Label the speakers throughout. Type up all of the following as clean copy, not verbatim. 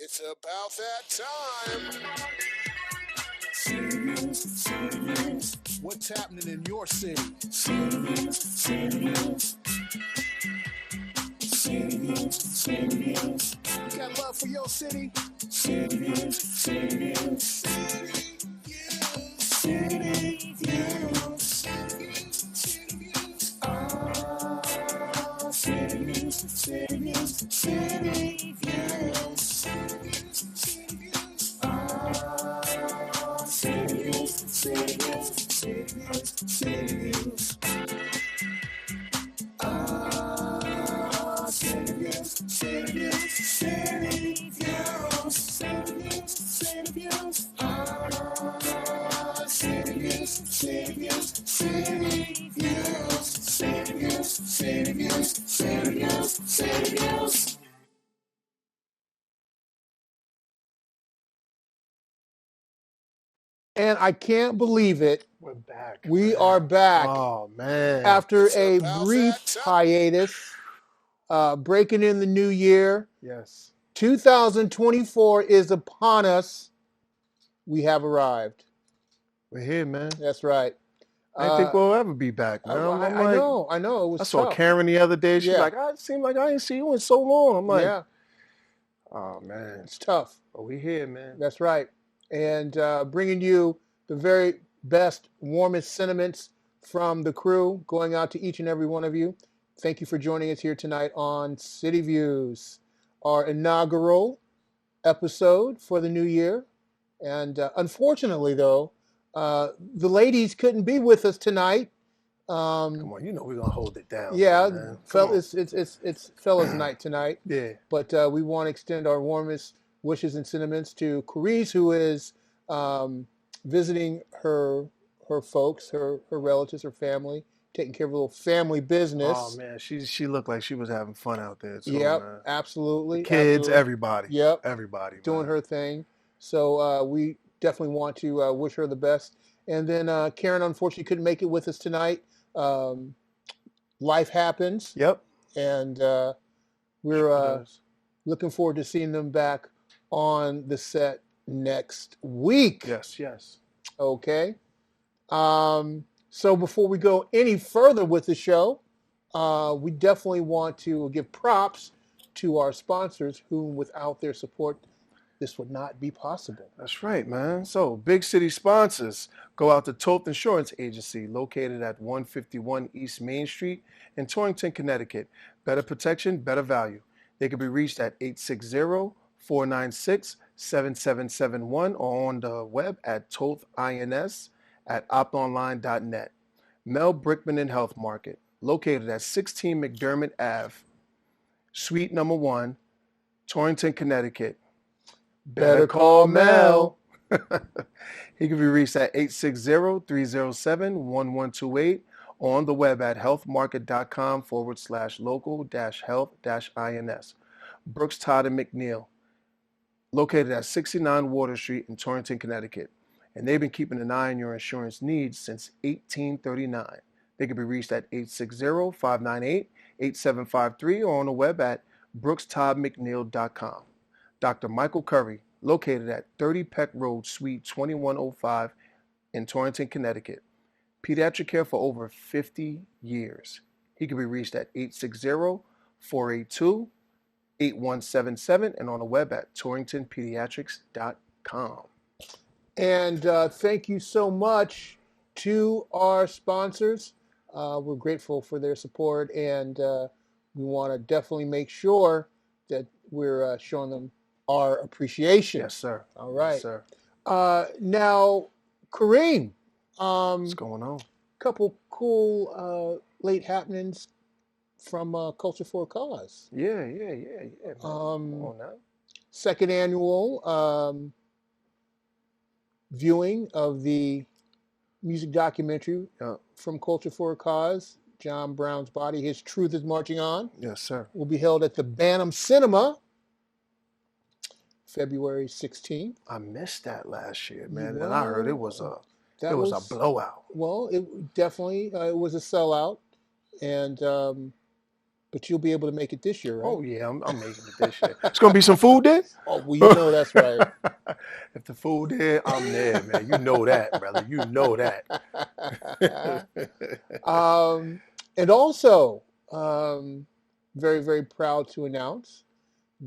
Speaker 1: It's about that time. What's happening in your city? You got love for your city? And I can't believe it.
Speaker 2: We're back.
Speaker 1: We are back.
Speaker 2: Oh, man.
Speaker 1: After
Speaker 3: It's
Speaker 1: a
Speaker 3: about
Speaker 1: brief
Speaker 3: that time.
Speaker 1: hiatus, breaking in the new year.
Speaker 2: Yes.
Speaker 1: 2024 is upon us. We have arrived.
Speaker 2: We're here, man.
Speaker 1: That's right.
Speaker 2: I didn't think we'll ever be back, man.
Speaker 1: I know. It was
Speaker 2: I saw
Speaker 1: tough.
Speaker 2: Karen the other day. She's
Speaker 1: Yeah.
Speaker 2: like, I seem like I ain't see you in so long. I'm like,
Speaker 1: Yeah,
Speaker 2: oh, man.
Speaker 1: it's tough.
Speaker 2: But we here, man.
Speaker 1: That's right. And bringing you the very best, warmest sentiments from the crew, going out to each and every one of you. Thank you for joining us here tonight on City Views, our inaugural episode for the new year. And unfortunately, though, the ladies couldn't be with us tonight.
Speaker 2: Come on, you know we're going to hold it down.
Speaker 1: Yeah,
Speaker 2: man.
Speaker 1: it's fellas' night tonight.
Speaker 2: Yeah.
Speaker 1: But we want to extend our warmest wishes and sentiments to Kareem, who is visiting her folks, her relatives, her family, taking care of a little family business.
Speaker 2: Oh, man, she looked like she was having fun out there, too,
Speaker 1: Yep,
Speaker 2: man.
Speaker 1: absolutely.
Speaker 2: The kids,
Speaker 1: absolutely.
Speaker 2: everybody.
Speaker 1: Yep,
Speaker 2: Everybody,
Speaker 1: doing
Speaker 2: man.
Speaker 1: her thing. So we definitely want to wish her the best. And then Karen, unfortunately, couldn't make it with us tonight. Life happens.
Speaker 2: Yep.
Speaker 1: And we're looking forward to seeing them back on the set next week.
Speaker 2: Yes.
Speaker 1: Okay. So before we go any further with the show, we definitely want to give props to our sponsors, whom without their support, this would not be possible.
Speaker 2: That's right, man. So, big city sponsors. Go out to Toth Insurance Agency, located at 151 East Main Street in Torrington, Connecticut. Better protection, better value. They can be reached at 860-496-7771 or on the web at tothins@optonline.net. Mel Brickman and Health Market, located at 16 McDermott Ave, Suite number 1, Torrington, Connecticut. Better call Mel. He can be reached at 860-307-1128 or on the web at healthmarket.com/local-health-ins. Brooks, Todd, and McNeil, located at 69 Water Street in Torrington, Connecticut. And they've been keeping an eye on your insurance needs since 1839. They can be reached at 860-598-8753 or on the web at brookstoddmcneil.com. Dr. Michael Curry, located at 30 Peck Road, Suite 2105 in Torrington, Connecticut. Pediatric care for over 50 years. He can be reached at 860-482-8177 and on the web at torringtonpediatrics.com.
Speaker 1: And thank you so much to our sponsors. We're grateful for their support, and we want to definitely make sure that we're showing them our appreciation.
Speaker 2: Yes, sir.
Speaker 1: All right.
Speaker 2: Yes, sir.
Speaker 1: Now, Kareem.
Speaker 2: What's going on?
Speaker 1: Couple cool late happenings from Culture for a Cause.
Speaker 2: Yeah. Man. Come on now.
Speaker 1: Second annual viewing of the music documentary from Culture for a Cause, John Brown's Body, His Truth is Marching On.
Speaker 2: Yes, sir.
Speaker 1: Will be held at the Bantam Cinema, February 16th.
Speaker 2: I missed that last year, man, and I heard it was a blowout.
Speaker 1: Well, it definitely it was a sellout, and But you'll be able to make it this year, right?
Speaker 2: Oh yeah, I'm making it this year. It's gonna be some food there.
Speaker 1: Oh, well, you know that's right.
Speaker 2: If the food there, I'm there, man. You know that, brother. You know that.
Speaker 1: And also, very, very proud to announce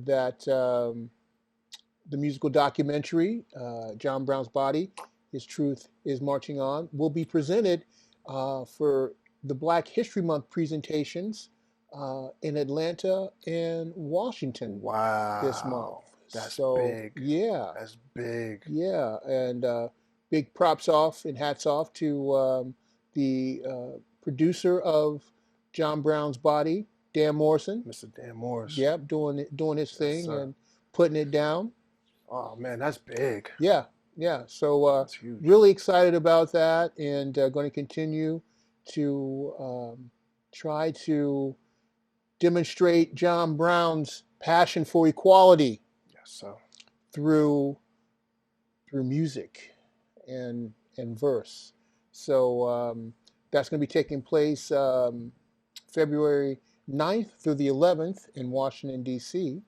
Speaker 1: that the musical documentary, John Brown's Body, His Truth is Marching On, will be presented for the Black History Month presentations in Atlanta and Washington this month.
Speaker 2: Wow, that's
Speaker 1: So,
Speaker 2: big.
Speaker 1: yeah,
Speaker 2: That's big.
Speaker 1: yeah, and big props off and hats off to the producer of John Brown's Body, Dan Morrison.
Speaker 2: Mr. Dan Morris.
Speaker 1: Yep, doing his thing
Speaker 2: sir.
Speaker 1: and putting it down.
Speaker 2: Oh man, that's big.
Speaker 1: Yeah, yeah. So
Speaker 2: That's huge.
Speaker 1: really excited about that, and going to continue to try to demonstrate John Brown's passion for equality
Speaker 2: Yes, sir.
Speaker 1: through music and verse. So that's going to be taking place February 9th through the 11th in Washington, D.C.,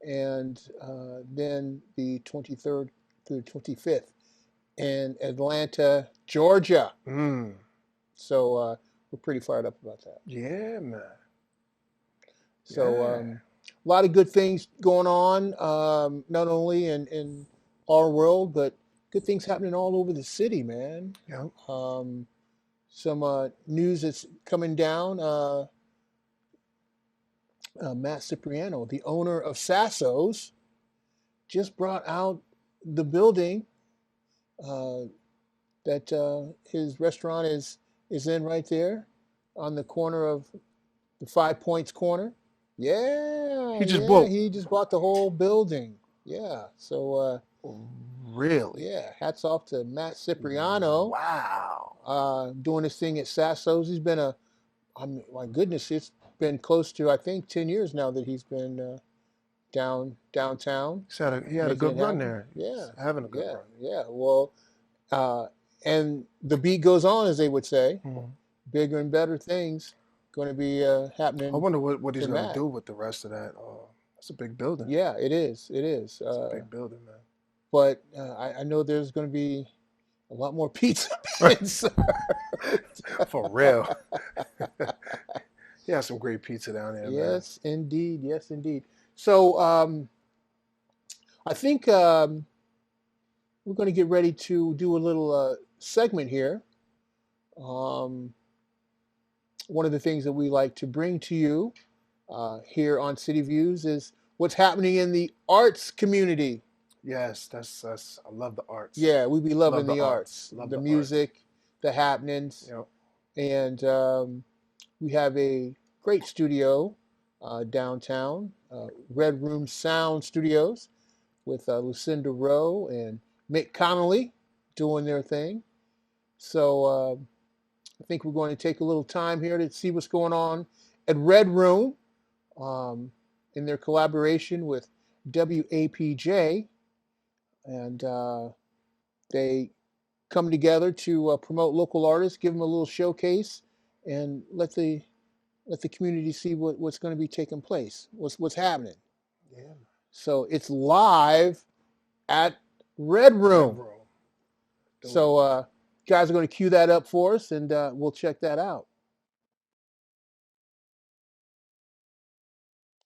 Speaker 1: and then the 23rd through the 25th in Atlanta, Georgia. So we're pretty fired up about that.
Speaker 2: Yeah, man.
Speaker 1: So a lot of good things going on, not only in our world, but good things happening all over the city, man.
Speaker 2: Yeah.
Speaker 1: Some news that's coming down. Matt Cipriano, the owner of Sasso's, just brought out the building that his restaurant is in right there on the corner of the 5 Points corner. Yeah,
Speaker 2: He just
Speaker 1: bought the whole building. Yeah, so
Speaker 2: really?
Speaker 1: yeah, hats off to Matt Cipriano.
Speaker 2: Wow.
Speaker 1: Doing his thing at Sasso's. He's been my goodness, it's been close to, I think, 10 years now that he's been downtown.
Speaker 2: He had a good run there.
Speaker 1: Yeah,
Speaker 2: having a good run.
Speaker 1: Yeah. Well, and the beat goes on, as they would say.
Speaker 2: Mhm.
Speaker 1: Bigger and better things going to be happening.
Speaker 2: I wonder what he's
Speaker 1: for
Speaker 2: going to
Speaker 1: Matt.
Speaker 2: do with the rest of that. That's a big building.
Speaker 1: Yeah, it is. It is.
Speaker 2: It's a big building, man.
Speaker 1: But I know there's going to be a lot more pizza.
Speaker 2: For real. Yeah, some great pizza down there, man.
Speaker 1: Yes, indeed. Yes, indeed. So I think we're going to get ready to do a little segment here. One of the things that we like to bring to you here on City Views is what's happening in the arts community.
Speaker 2: Yes, that's I love the arts.
Speaker 1: Yeah, we be loving the arts,
Speaker 2: Love
Speaker 1: the
Speaker 2: the
Speaker 1: music, the happenings.
Speaker 2: Yep.
Speaker 1: And we have a great studio downtown, Red Room Sound Studios, with Lucinda Rowe and Mick Connolly doing their thing. So I think we're going to take a little time here to see what's going on at Red Room in their collaboration with WAPJ. And they come together to promote local artists, give them a little showcase, and let the community see what's going to be taking place, what's happening.
Speaker 2: Yeah.
Speaker 1: So it's live at Red Room. So guys are going to cue that up for us, and we'll check that out.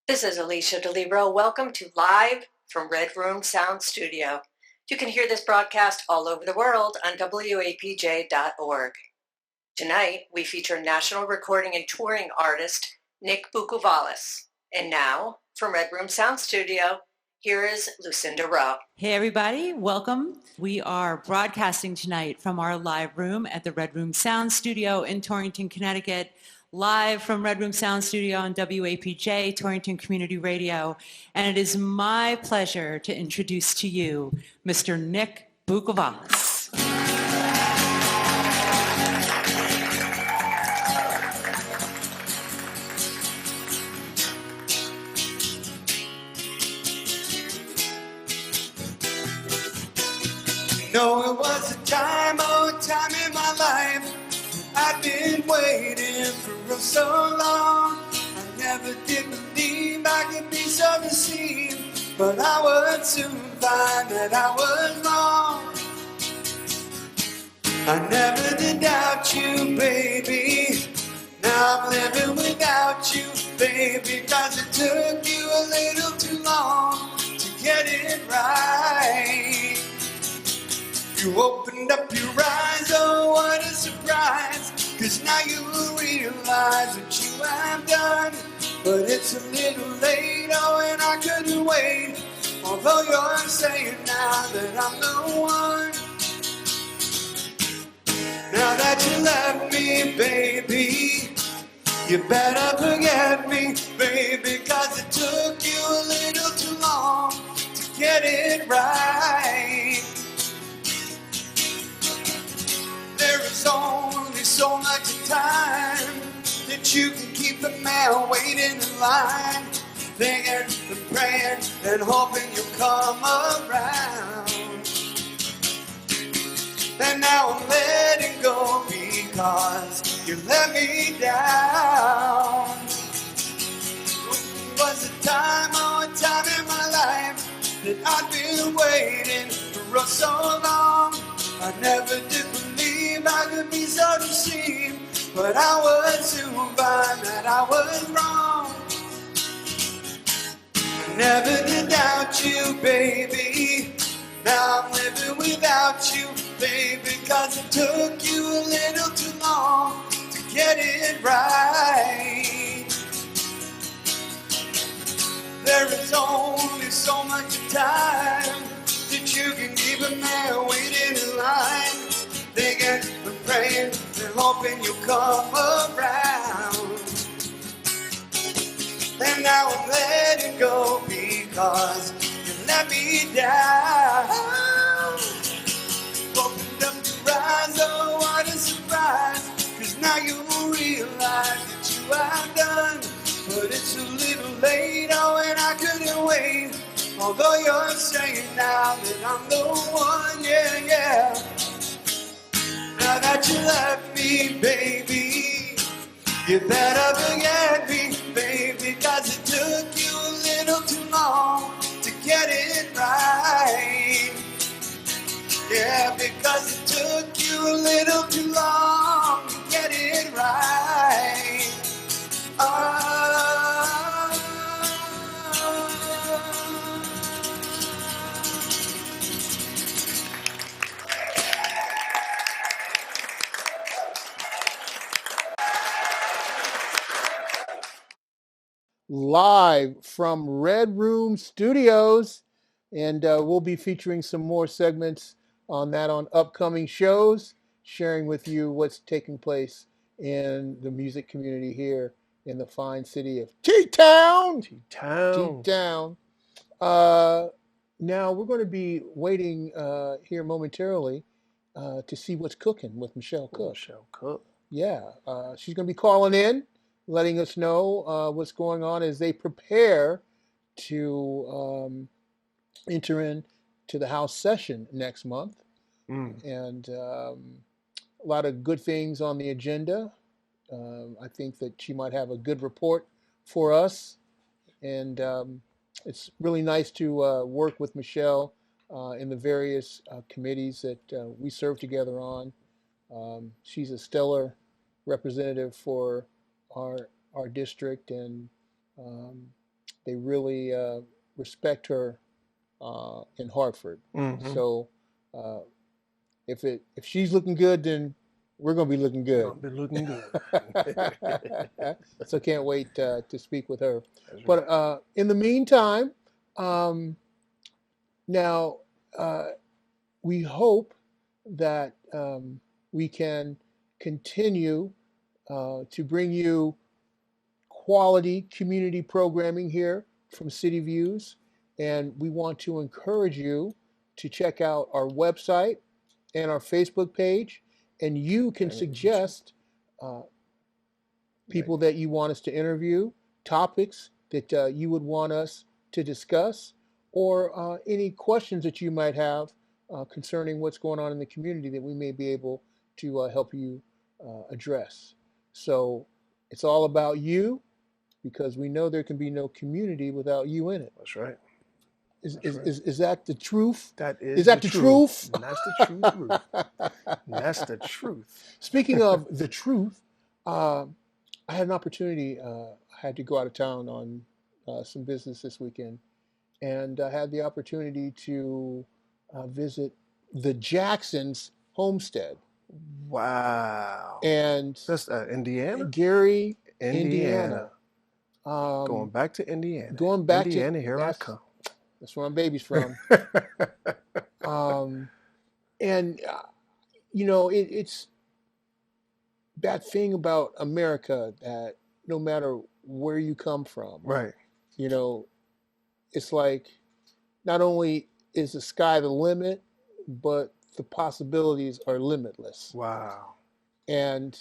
Speaker 3: This is Alicia DeLibero. Welcome to Live from Red Room Sound Studio. You can hear this broadcast all over the world on WAPJ.org. Tonight, we feature national recording and touring artist Nick Bukovalis. And now, from Red Room Sound Studio, here is Lucinda Rowe.
Speaker 4: Hey everybody, welcome. We are broadcasting tonight from our live room at the Red Room Sound Studio in Torrington, Connecticut. Live from Red Room Sound Studio on WAPJ, Torrington Community Radio. And it is my pleasure to introduce to you Mr. Nick Bukovalis.
Speaker 5: No, it was a time, oh, time in my life. I've been waiting for so long. I never did believe I could be so deceived, but I would soon find that I was wrong. I never did doubt you, baby. Now I'm living without you, baby, 'cause it took you a little too long to get it right. You opened up your eyes, oh what a surprise, 'cause now you realize what you have done. But it's a little late, oh and I couldn't wait, although you're saying now that I'm the one. Now that you left me, baby, you better forget me, baby, 'cause it took you a little too long to get it right. There is only so much time that you can keep a man waiting in line, thinking and praying and hoping you'll come around. And now I'm letting go because you let me down. It was a time, oh a time in my life that I'd been waiting for so long. I never did believe I could be so deceived, but I would soon find that I was wrong. I never did doubt you, baby. Now I'm living without you, baby, 'cause it took you a little too long to get it right. There is only so much time that you can keep a man waiting in line, thinking and praying and hoping you'll come around. And now I'm letting go because you let me down. Opened up your eyes, oh what a surprise, 'cause now you realize that you have done. But it's a little late, oh and I couldn't wait, although you're saying now that I'm the one, yeah, yeah. Now that you left me, baby, you better forget me, baby, 'cause it took you a little too long to get it right. Yeah, because it took you a little too long to get it right.
Speaker 1: Live from Red Room Studios, and we'll be featuring some more segments on that on upcoming shows, sharing with you what's taking place in the music community here in the fine city of T-Town.
Speaker 2: T-Town.
Speaker 1: T-Town. Now we're going to be waiting here momentarily to see what's cooking with Michelle Cook.
Speaker 2: Michelle Cook.
Speaker 1: Yeah, she's going to be calling in, letting us know what's going on as they prepare to enter into the House session next month. And a lot of good things on the agenda. I think that she might have a good report for us. And it's really nice to work with Michelle in the various committees that we serve together on. She's a stellar representative for our district, and they really respect her in Hartford.
Speaker 2: Mm-hmm.
Speaker 1: So if she's looking good, then we're going to be looking good.
Speaker 2: I'll be looking good.
Speaker 1: So can't wait to speak with her. Right. But in the meantime, now we hope that we can continue to bring you quality community programming here from City Views, and we want to encourage you to check out our website and our Facebook page, and you can suggest people that you want us to interview, topics that you would want us to discuss, or any questions that you might have concerning what's going on in the community that we may be able to help you address. So it's all about you because we know there can be no community without you in it.
Speaker 2: That's right.
Speaker 1: Is that the truth?
Speaker 2: That
Speaker 1: Is that the truth?
Speaker 2: And that's the truth. And that's the truth.
Speaker 1: Speaking of the truth, I had an opportunity. I had to go out of town on some business this weekend, and I had the opportunity to visit the Jacksons' homestead.
Speaker 2: Wow.
Speaker 1: And
Speaker 2: That's Indiana?
Speaker 1: Gary,
Speaker 2: Indiana.
Speaker 1: Indiana.
Speaker 2: Going back to Indiana.
Speaker 1: Going back
Speaker 2: Indiana,
Speaker 1: to
Speaker 2: here I come.
Speaker 1: That's where my baby's from. And it's that thing about America that no matter where you come from,
Speaker 2: Right.
Speaker 1: It's like not only is the sky the limit, but the possibilities are limitless.
Speaker 2: Wow.
Speaker 1: And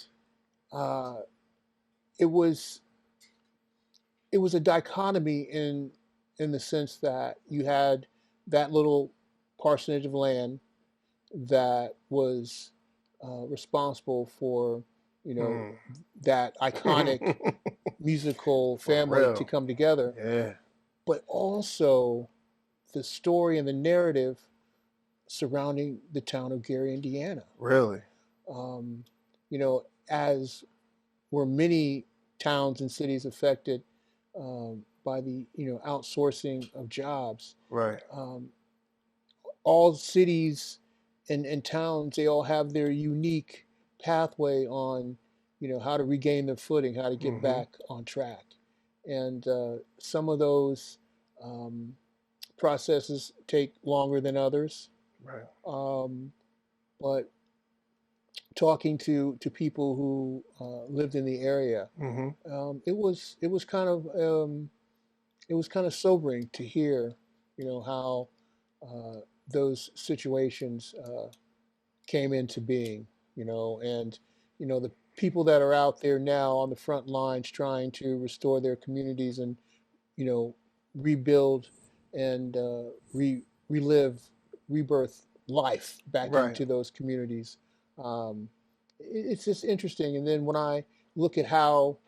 Speaker 1: it was a dichotomy in the sense that you had that little parsonage of land that was responsible for that iconic musical family to come together.
Speaker 2: Yeah.
Speaker 1: But also the story and the narrative surrounding the town of Gary, Indiana.
Speaker 2: Really?
Speaker 1: As were many towns and cities affected by the outsourcing of jobs.
Speaker 2: Right.
Speaker 1: All cities and towns, they all have their unique pathway on how to regain their footing, how to get back on track. And some of those processes take longer than others.
Speaker 2: Right.
Speaker 1: But talking to people who lived in the area, it was kind of sobering to hear, how those situations came into being, and the people that are out there now on the front lines trying to restore their communities and rebuild and rebirth life back into those communities. It's just interesting. And then when I look at how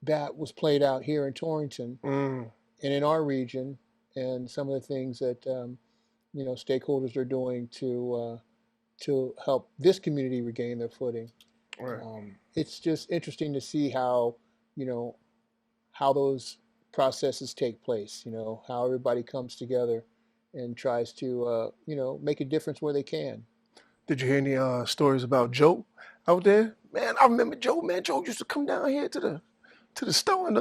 Speaker 1: that was played out here in Torrington and in our region, and some of the things that stakeholders are doing to help this community regain their footing.
Speaker 2: Right.
Speaker 1: It's just interesting to see how how those processes take place. How everybody comes together and tries to make a difference where they can.
Speaker 2: Did you hear any stories about Joe out there? Man, I remember Joe. Man, Joe used to come down here to the store and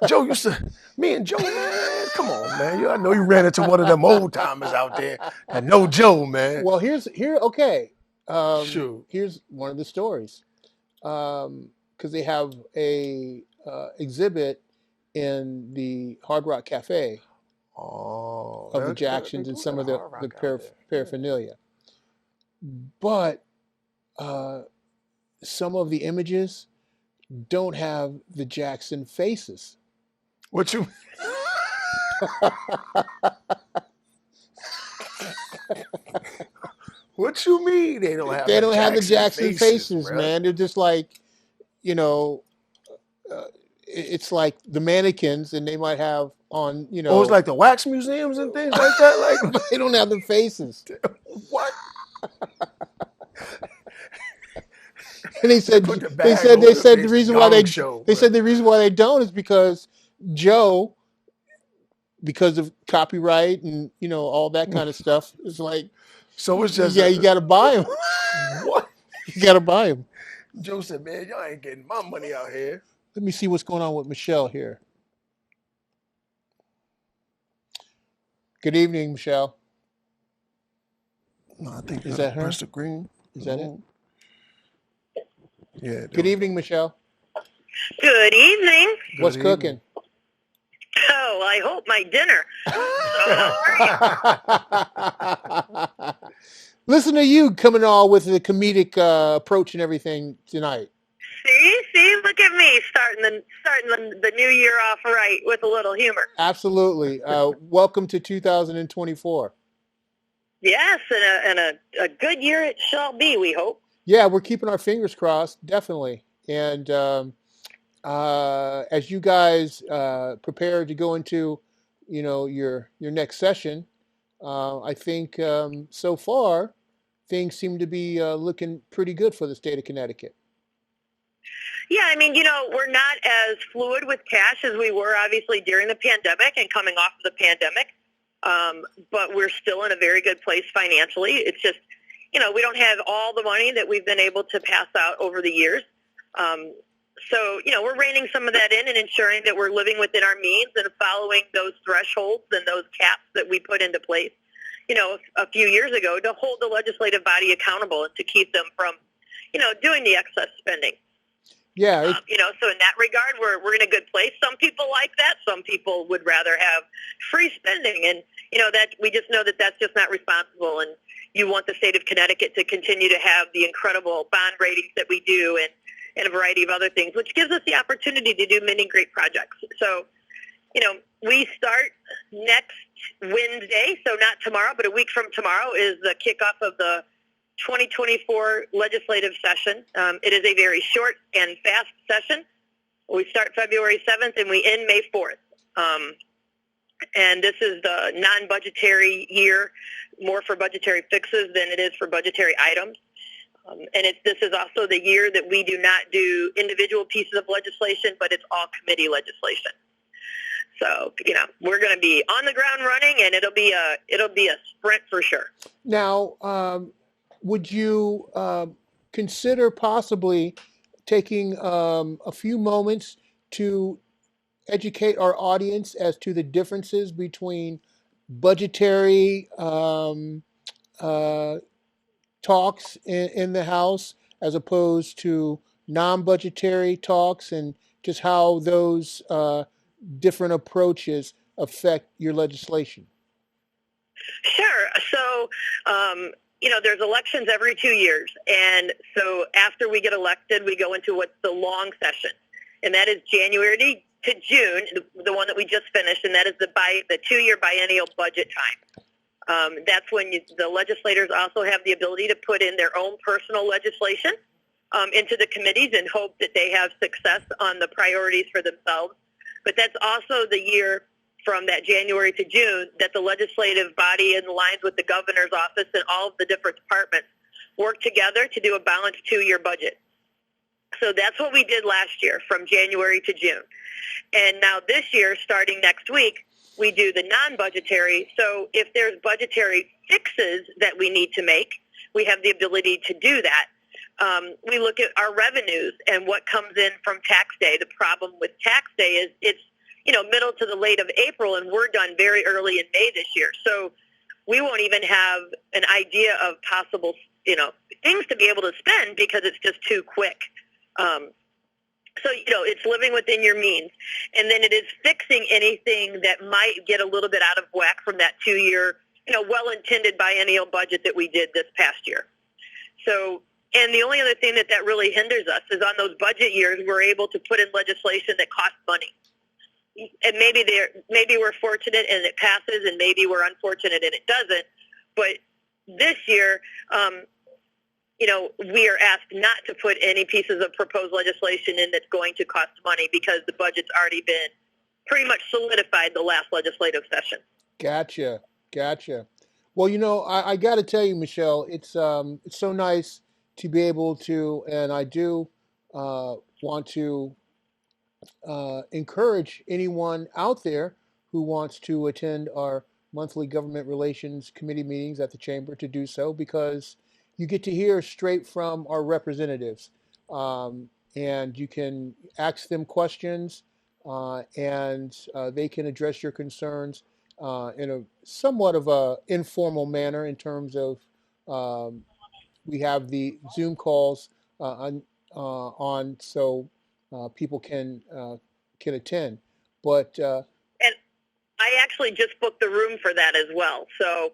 Speaker 2: Joe used to, me and Joe, man, come on, man. I know you ran into one of them old timers out there. I know Joe, man.
Speaker 1: Well, here's
Speaker 2: Sure.
Speaker 1: Here's one of the stories, because they have a exhibit in the Hard Rock Cafe of the Jacksons and some of the paraphernalia. But some of the images don't have the Jackson faces.
Speaker 2: What you? What you mean they don't have?
Speaker 1: They don't have the Jackson faces, man. They're just like, it's like the mannequins, and they might have on,
Speaker 2: Oh, it's like the wax museums and things like that. Like
Speaker 1: they don't have the faces.
Speaker 2: What?
Speaker 1: And they said the reason why they don't is because Joe, because of copyright and all that kind of stuff, is like,
Speaker 2: so it's just
Speaker 1: you got to buy them.
Speaker 2: What?
Speaker 1: You got to buy them.
Speaker 2: Joe said, "Man, y'all ain't getting my money out here."
Speaker 1: Let me see what's going on with Michelle here. Good evening, Michelle.
Speaker 2: No, I think
Speaker 1: is that her?
Speaker 2: Mr. Green.
Speaker 1: Is that it?
Speaker 2: Yeah.
Speaker 1: Good evening, Michelle.
Speaker 6: Good evening.
Speaker 1: What's cooking?
Speaker 6: Oh, I hope my dinner.
Speaker 1: Listen to you coming all with the comedic approach and everything tonight.
Speaker 6: See, look at me starting the new year off right with a little humor.
Speaker 1: Absolutely. Welcome to 2024.
Speaker 6: Yes, and a good year it shall be, we hope.
Speaker 1: Yeah, we're keeping our fingers crossed, definitely. And As you guys prepare to go into, your next session, I think so far things seem to be looking pretty good for the state of Connecticut.
Speaker 6: Yeah, I mean, we're not as fluid with cash as we were obviously during the pandemic and coming off of the pandemic, but we're still in a very good place financially. It's just, we don't have all the money that we've been able to pass out over the years. So, we're reining some of that in and ensuring that we're living within our means and following those thresholds and those caps that we put into place, a few years ago to hold the legislative body accountable and to keep them from, doing the excess spending.
Speaker 1: Yeah.
Speaker 6: So in that regard, we're in a good place. Some people like that. Some people would rather have free spending. And, that we just know that that's just not responsible. And you want the state of Connecticut to continue to have the incredible bond ratings that we do and a variety of other things, which gives us the opportunity to do many great projects. So, we start next Wednesday, so not tomorrow, but a week from tomorrow is the kickoff of the 2024 legislative session. It is a very short and fast session. We start February 7th and we end May 4th. And this is the non-budgetary year, more for budgetary fixes than it is for budgetary items. And this is also the year that we do not do individual pieces of legislation, but it's all committee legislation. So, we're going to be on the ground running, and it'll be a sprint for sure.
Speaker 1: Now, would you consider possibly taking a few moments to educate our audience as to the differences between budgetary talks in the House as opposed to non-budgetary talks, and just how those different approaches affect your legislation?
Speaker 6: Sure. So, there's elections every 2 years. And so after we get elected, we go into what's the long session. And that is January to June, the one that we just finished. And that is the 2-year biennial budget time. That's when the legislators also have the ability to put in their own personal legislation into the committees and hope that they have success on the priorities for themselves. But that's also the year from that January to June that the legislative body, in line with the governor's office and all of the different departments, work together to do a balanced 2-year budget. So that's what we did last year from January to June. And now this year, starting next week, we do the non-budgetary. So if there's budgetary fixes that we need to make, we have the ability to do that. We look at our revenues and what comes in from tax day. The problem with tax day is it's middle to the late of April, and we're done very early in May this year. So we won't even have an idea of possible, things to be able to spend because it's just too quick. So, it's living within your means. And then it is fixing anything that might get a little bit out of whack from that 2-year, well-intended biennial budget that we did this past year. So, and the only other thing that really hinders us is on those budget years, we're able to put in legislation that costs money. And maybe we're fortunate and it passes, and maybe we're unfortunate and it doesn't. But this year, we are asked not to put any pieces of proposed legislation in that's going to cost money because the budget's already been pretty much solidified the last legislative session.
Speaker 1: Gotcha. Well, I got to tell you, Michelle, it's so nice to be able to, and I do want to encourage anyone out there who wants to attend our monthly government relations committee meetings at the chamber to do so, because you get to hear straight from our representatives, and you can ask them questions, and they can address your concerns in a somewhat of a informal manner, in terms of we have the Zoom calls on so people can attend. But
Speaker 6: and I actually just booked the room for that as well. So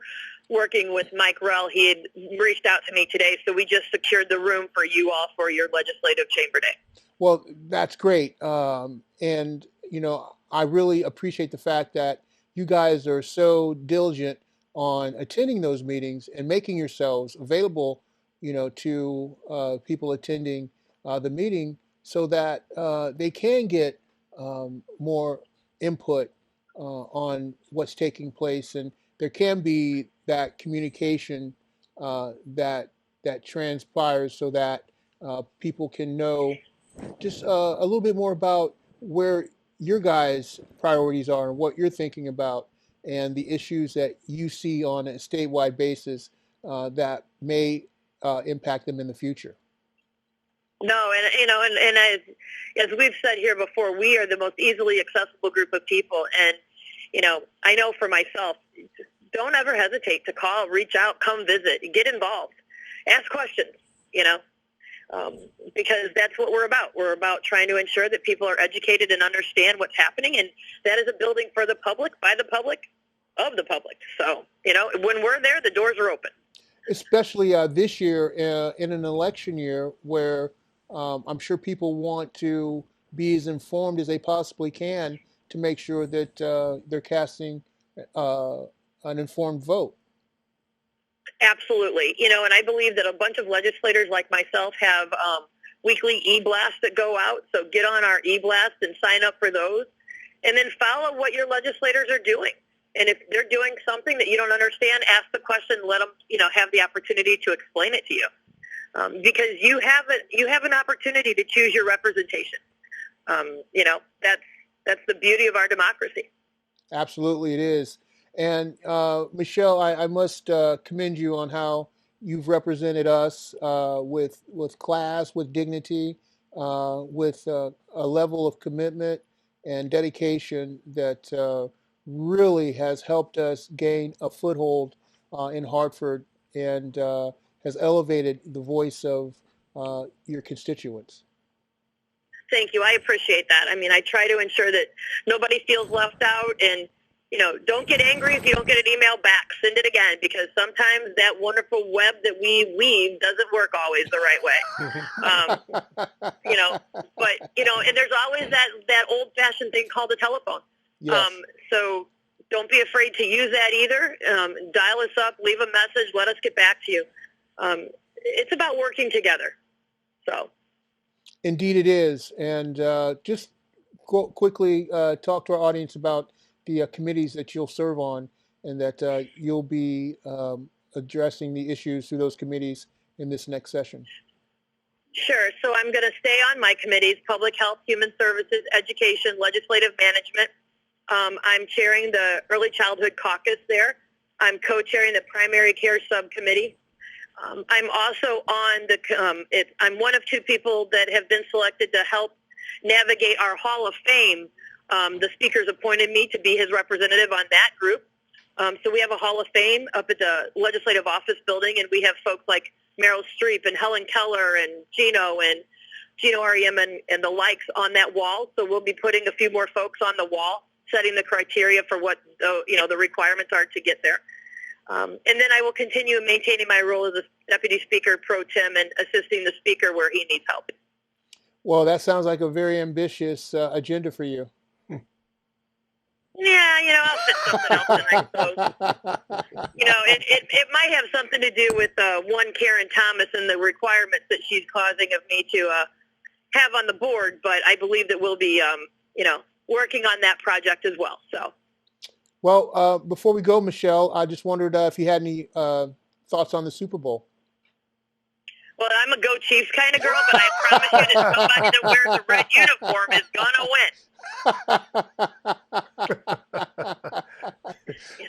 Speaker 6: working with Mike Rell, he had reached out to me today, so we just secured the room for you all for your legislative chamber day.
Speaker 1: Well, that's great. And, I really appreciate the fact that you guys are so diligent on attending those meetings and making yourselves available, to people attending the meeting, so that they can get more input on what's taking place, and there can be that communication that transpires, so that people can know just a little bit more about where your guys' priorities are and what you're thinking about, and the issues that you see on a statewide basis that may impact them in the future.
Speaker 6: No, and as we've said here before, we are the most easily accessible group of people. And, I know for myself, don't ever hesitate to call, reach out, come visit, get involved, ask questions, because that's what we're about. We're about trying to ensure that people are educated and understand what's happening. And that is a building for the public, by the public, of the public. So, when we're there, the doors are open.
Speaker 1: Especially this year in an election year where I'm sure people want to be as informed as they possibly can to make sure that they're casting an informed vote.
Speaker 6: Absolutely. And I believe that a bunch of legislators like myself have weekly e-blasts that go out. So get on our e-blast and sign up for those. And then follow what your legislators are doing. And if they're doing something that you don't understand, ask the question, let them, have the opportunity to explain it to you. Because you have an opportunity to choose your representation. That's the beauty of our democracy.
Speaker 1: Absolutely, it is. And Michelle, I must commend you on how you've represented us with class, with dignity, with a level of commitment and dedication that really has helped us gain a foothold in Hartford and has elevated the voice of your constituents.
Speaker 6: Thank you. I appreciate that. I mean, I try to ensure that nobody feels left out, and, don't get angry if you don't get an email back. Send it again, because sometimes that wonderful web that we weave doesn't work always the right way. But, and there's always that old-fashioned thing called the telephone.
Speaker 1: Yes.
Speaker 6: So don't be afraid to use that either. Dial us up, leave a message, let us get back to you. It's about working together. So.
Speaker 1: Indeed it is. And just quickly talk to our audience about the committees that you'll serve on, and that you'll be addressing the issues through those committees in this next session.
Speaker 6: Sure. So I'm going to stay on my committees: Public Health, Human Services, Education, Legislative Management. I'm chairing the Early Childhood Caucus there. I'm co-chairing the Primary Care Subcommittee. I'm also on I'm one of two people that have been selected to help navigate our Hall of Fame. The speaker's appointed me to be his representative on that group. So we have a Hall of Fame up at the Legislative Office Building, and we have folks like Meryl Streep and Helen Keller and Gino R.E.M. and the likes on that wall. So we'll be putting a few more folks on the wall, setting the criteria for what the requirements are to get there. And then I will continue maintaining my role as a Deputy Speaker pro tem and assisting the Speaker where he needs help.
Speaker 1: Well, that sounds like a very ambitious agenda for you.
Speaker 6: Yeah, I'll fit something else in, I suppose. It might have something to do with one Karen Thomas and the requirements that she's causing of me to have on the board, but I believe that we'll be, working on that project as well. So.
Speaker 1: Well, before we go, Michelle, I just wondered if you had any thoughts on the Super Bowl.
Speaker 6: Well, I'm a Go Chiefs kind of girl, but I promise you that somebody that wears a red uniform is going to win.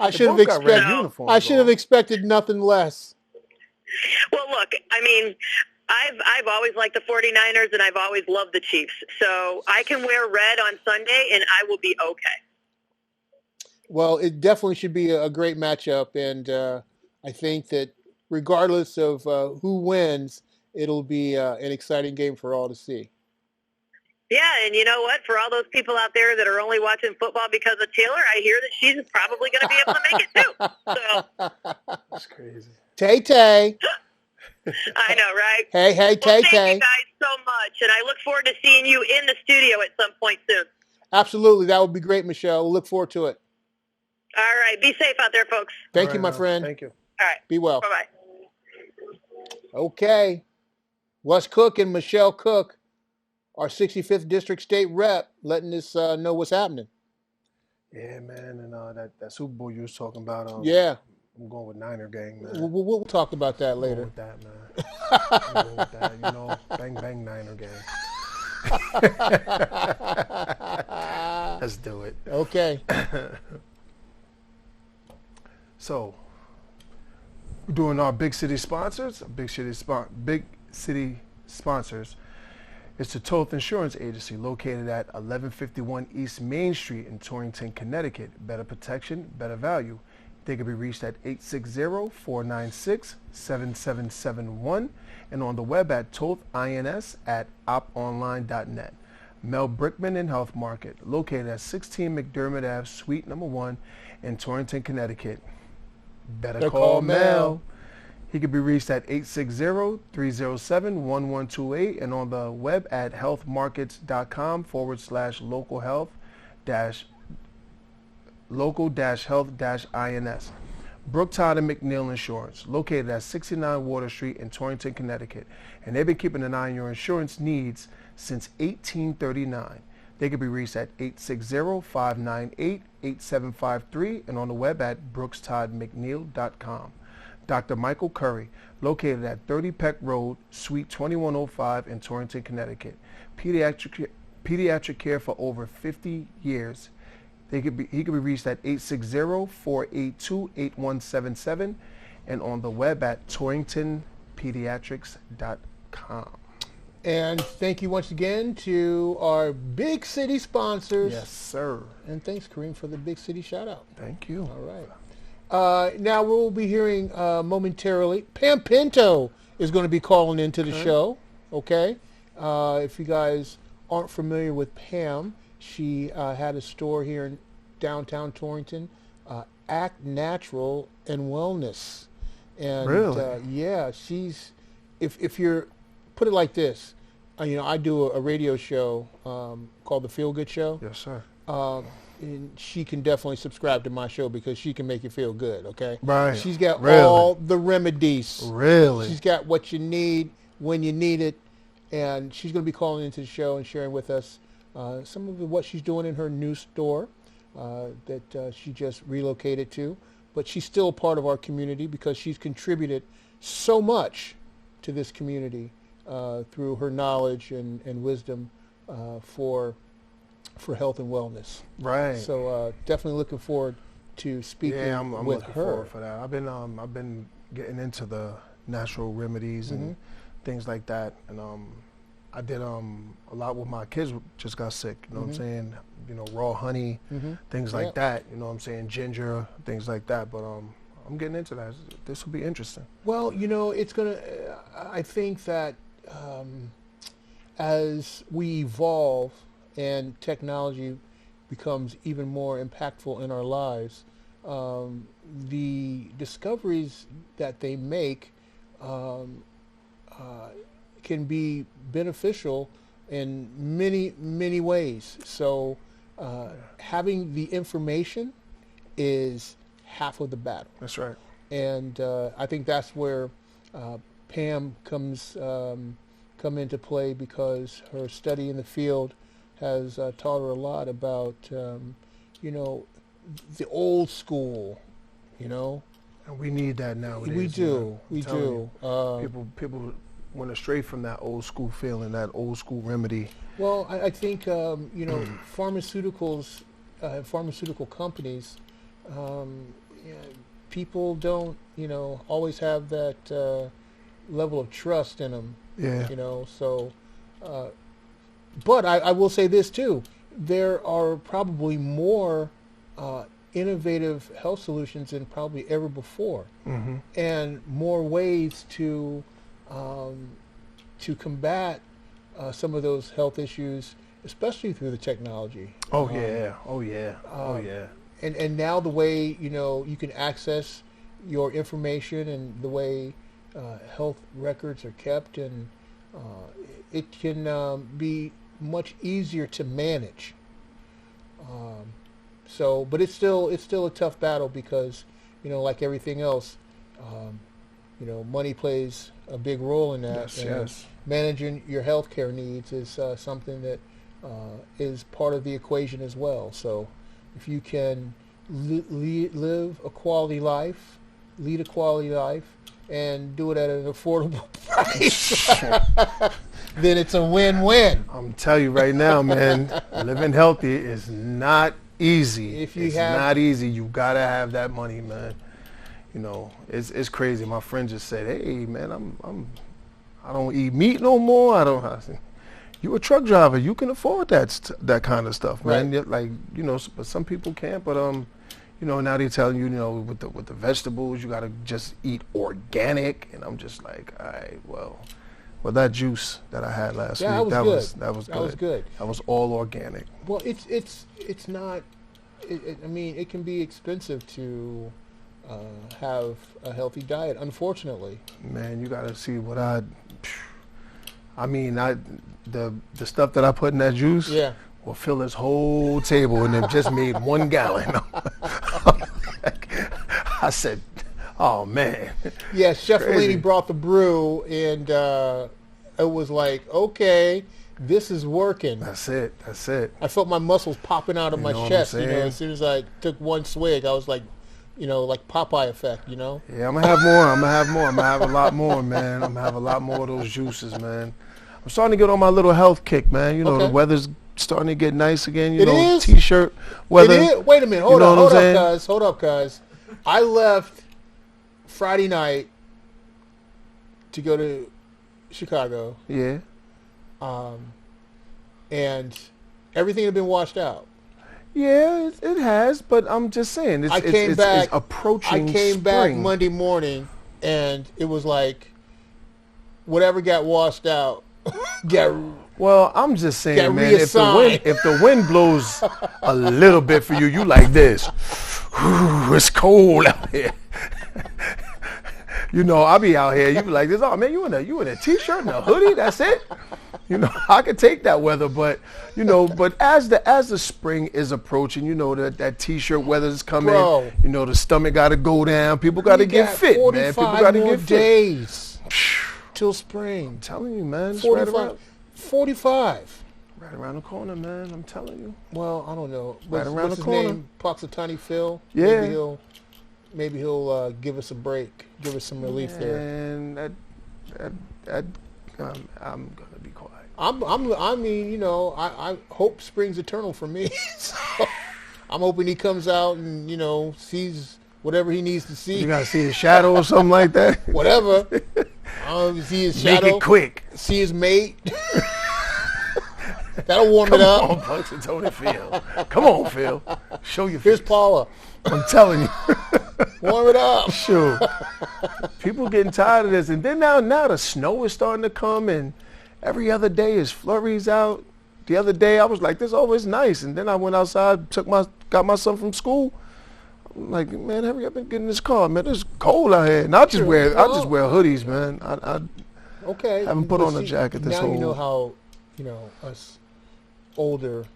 Speaker 1: I should have expected nothing less.
Speaker 6: Well, look, I mean, I've always liked the 49ers, and I've always loved the Chiefs. So I can wear red on Sunday, and I will be okay.
Speaker 1: Well, it definitely should be a great matchup, and I think that regardless of who wins, it'll be an exciting game for all to see.
Speaker 6: Yeah, and you know what? For all those people out there that are only watching football because of Taylor, I hear that she's probably going to be able to make it too. So.
Speaker 2: That's crazy.
Speaker 1: Tay.
Speaker 6: I know, right?
Speaker 1: Hey,
Speaker 6: Tay.
Speaker 1: Tay.
Speaker 6: Thank you guys so much, and I look forward to seeing you in the studio at some point soon.
Speaker 1: Absolutely. That would be great, Michelle. We'll look forward to it.
Speaker 6: All right. Be safe out there, folks.
Speaker 1: Thank you, my friend.
Speaker 2: Thank you.
Speaker 6: All right.
Speaker 1: Be well.
Speaker 6: Bye-bye.
Speaker 1: Okay. What's cooking, Michelle Cook? our 65th District State Rep, letting us know what's happening.
Speaker 2: Yeah, man, and that Super Bowl you was talking about.
Speaker 1: Yeah.
Speaker 2: I'm going with Niner gang, man.
Speaker 1: We'll talk about that
Speaker 2: I'm
Speaker 1: later.
Speaker 2: going with that, man. I'm going with that, you know. Bang, bang, Niner gang. Let's do it.
Speaker 1: Okay.
Speaker 2: So, we're doing our big city sponsors. Big city sponsors. It's the Toth Insurance Agency located at 1151 East Main Street in Torrington, Connecticut. Better protection, better value. They can be reached at 860-496-7771 and on the web at tothins@oponline.net. Mel Brickman and Health Market, located at 16 McDermott Ave, Suite number 1 in Torrington, Connecticut. Better call Mel. He can be reached at 860-307-1128 and on the web at healthmarkets.com/local-health-ins. Brooke Todd and McNeil Insurance, located at 69 Water Street in Torrington, Connecticut. And they've been keeping an eye on your insurance needs since 1839. They can be reached at 860-598-8753 and on the web at brookstoddmcneil.com. Dr. Michael Curry, located at 30 Peck Road, Suite 2105 in Torrington, Connecticut. Pediatric care for over 50 years. He could be reached at 860-482-8177 and on the web at torringtonpediatrics.com.
Speaker 1: And thank you once again to our big city sponsors.
Speaker 2: Yes, sir.
Speaker 1: And thanks, Kareem, for the big city shout out.
Speaker 2: Thank you.
Speaker 1: All right. Now we'll be hearing momentarily, Pam Pinto is going to be calling into the show. Okay. If you guys aren't familiar with Pam, she had a store here in downtown Torrington, Act Natural and Wellness. And
Speaker 2: really?
Speaker 1: Yeah, she's, if you're, put it like this, I do a radio show called The Feel Good Show.
Speaker 2: Yes, sir.
Speaker 1: And she can definitely subscribe to my show because she can make you feel good, okay?
Speaker 2: Right.
Speaker 1: She's got
Speaker 2: Really?
Speaker 1: all the remedies.
Speaker 2: Really?
Speaker 1: She's got what you need when you need it. And she's going to be calling into the show and sharing with us some of what she's doing in her new store that she just relocated to. But she's still a part of our community because she's contributed so much to this community through her knowledge and wisdom for health and wellness.
Speaker 2: Right.
Speaker 1: So definitely looking forward to speaking
Speaker 2: I'm
Speaker 1: with
Speaker 2: looking
Speaker 1: her.
Speaker 2: forward for that. I've been getting into the natural remedies and things like that, and I did a lot with my kids. Just got sick. You know what I'm saying? Raw honey, things like that. You know what I'm saying? Ginger, things like that. But I'm getting into that. This will be interesting.
Speaker 1: Well, it's gonna. I think that as we evolve and technology becomes even more impactful in our lives, the discoveries that they make can be beneficial in many, many ways. So having the information is half of the battle.
Speaker 2: That's right.
Speaker 1: And I think that's where Pam come into play because her study in the field has taught her a lot about, the old school, And
Speaker 2: we need that nowadays.
Speaker 1: We do. We do.
Speaker 2: People went astray from that old school feeling, that old school remedy.
Speaker 1: Well, I think, pharmaceuticals, pharmaceutical companies, people don't, always have that level of trust in them.
Speaker 2: Yeah.
Speaker 1: So, but I will say this too, there are probably more innovative health solutions than probably ever before, and more ways to combat some of those health issues, especially through the technology.
Speaker 2: Oh yeah. And
Speaker 1: now the way you can access your information and the way health records are kept, and it can be much easier to manage. But it's still a tough battle because like everything else, money plays a big role in that.
Speaker 2: Yes.
Speaker 1: managing your healthcare needs is something that is part of the equation as well. So if you can live a quality life, lead a quality life, and do it at an affordable price, then it's a win-win.
Speaker 2: I'm telling you right now, man, living healthy is not easy. It's not easy. You gotta have that money, man. You know, it's crazy. My friend just said, "Hey, man, I don't eat meat no more. I said, you a truck driver, you can afford that kind of stuff, man.
Speaker 1: Right.
Speaker 2: Like, you know, but some people can't. But you know, now they're telling you, you know, with the vegetables, you gotta just eat organic. And I'm just like, all right, well, that juice that I had last week, that was good. That was all organic.
Speaker 1: Well, it's not. I mean, it can be expensive to have a healthy diet, unfortunately.
Speaker 2: Man, you gotta see what I mean, the stuff that I put in that juice will fill this whole table, and it just made 1 gallon. I said, oh, man.
Speaker 1: Yeah, Chef Fellini brought the brew, and it was like, okay, this is working.
Speaker 2: That's it.
Speaker 1: I felt my muscles popping out of my chest, you know, as soon as I took 1 swig. I was like, you know, like Popeye effect, you know?
Speaker 2: Yeah, I'm going to have more. I'm going to have a lot more, man. I'm going to have a lot more of those juices, man. I'm starting to get on my little health kick, man. You know, the weather's starting to get nice again. You know,
Speaker 1: is?
Speaker 2: T-shirt weather.
Speaker 1: It is? Wait a minute. Hold up, cuz. I left Friday night to go to Chicago.
Speaker 2: Yeah.
Speaker 1: And everything had been washed out.
Speaker 2: Yeah, it has, but I'm just saying, it's approaching
Speaker 1: I came
Speaker 2: spring.
Speaker 1: back Monday morning, and it was like whatever got washed out got.
Speaker 2: Well, I'm just saying, man, if
Speaker 1: reassigned.
Speaker 2: the wind blows a little bit for you, you like this. Whew, it's cold out here. You know, I'll be out here. You be like this. Oh man, you in a t-shirt and a hoodie? That's it. You know, I could take that weather, but you know, as the spring is approaching, you know that t-shirt weather's coming.
Speaker 1: Bro.
Speaker 2: You know, the stomach got to go down. People got to get fit, man. People got to get fit.
Speaker 1: Days till spring.
Speaker 2: I'm telling you, man. It's
Speaker 1: 45.
Speaker 2: Right around the corner, man. I'm telling you.
Speaker 1: Well, I don't know.
Speaker 2: Right around
Speaker 1: what's
Speaker 2: the
Speaker 1: his
Speaker 2: corner.
Speaker 1: name? Punxsutawney Phil.
Speaker 2: Yeah.
Speaker 1: Maybe he'll give us a break, give us some relief there.
Speaker 2: And I'm gonna be quiet.
Speaker 1: I mean, you know, I hope spring's eternal for me. So I'm hoping he comes out and, you know, sees whatever he needs to see.
Speaker 2: You gotta see his shadow or something like that.
Speaker 1: Whatever. See his shadow.
Speaker 2: Make it quick.
Speaker 1: See his mate. That'll warm it up.
Speaker 2: Come on, Punxsutawney Phil. Come on, Phil. Show your
Speaker 1: Here's
Speaker 2: face.
Speaker 1: Paula.
Speaker 2: I'm telling you.
Speaker 1: Warm it up.
Speaker 2: Sure. People getting tired of this. And then now the snow is starting to come, and every other day is flurries out. The other day I was like, this is always nice. And then I went outside, got my son from school. I'm like, man, hurry up and get in this car, man. It's cold out here. And I just wear hoodies, man. I haven't put on a jacket this whole.
Speaker 1: Now you know how, you know, us older.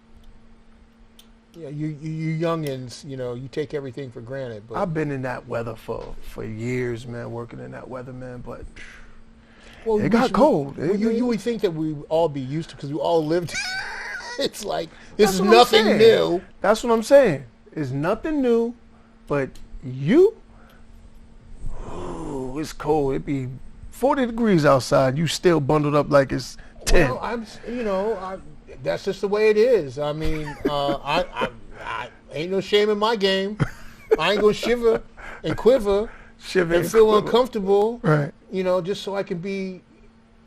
Speaker 1: Yeah, you youngins, you know, you take everything for granted. But
Speaker 2: I've been in that weather for years, man, working in that weather, man. But
Speaker 1: it
Speaker 2: got cold.
Speaker 1: You would think that we'd all be used to, because we all lived. It's like, this is nothing new.
Speaker 2: That's what I'm saying. It's nothing new, but it's cold. It be 40 degrees outside. You still bundled up like it's 10.
Speaker 1: Well, that's just the way it is. I mean, I ain't no shame in my game. I ain't gonna shiver and quiver and feel uncomfortable.
Speaker 2: Right.
Speaker 1: You know, just so I can be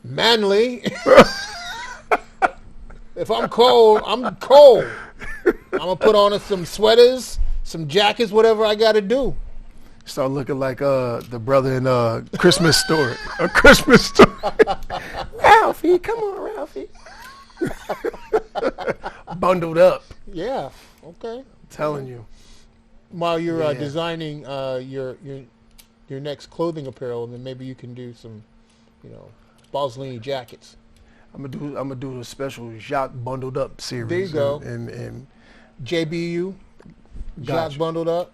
Speaker 1: manly. If I'm cold, I'm cold. I'm gonna put on some sweaters, some jackets, whatever I gotta do.
Speaker 2: Start looking like the brother in Christmas Story. A Christmas Story. Ralphie, come on, Ralphie. Bundled up.
Speaker 1: Yeah. Okay.
Speaker 2: I'm telling you.
Speaker 1: While you're designing your next clothing apparel, then maybe you can do some, you know, Boslini jackets.
Speaker 2: I'm gonna do the special Jacque Bundled Up series.
Speaker 1: There you go.
Speaker 2: And
Speaker 1: JBU. Jacque Bundled Up.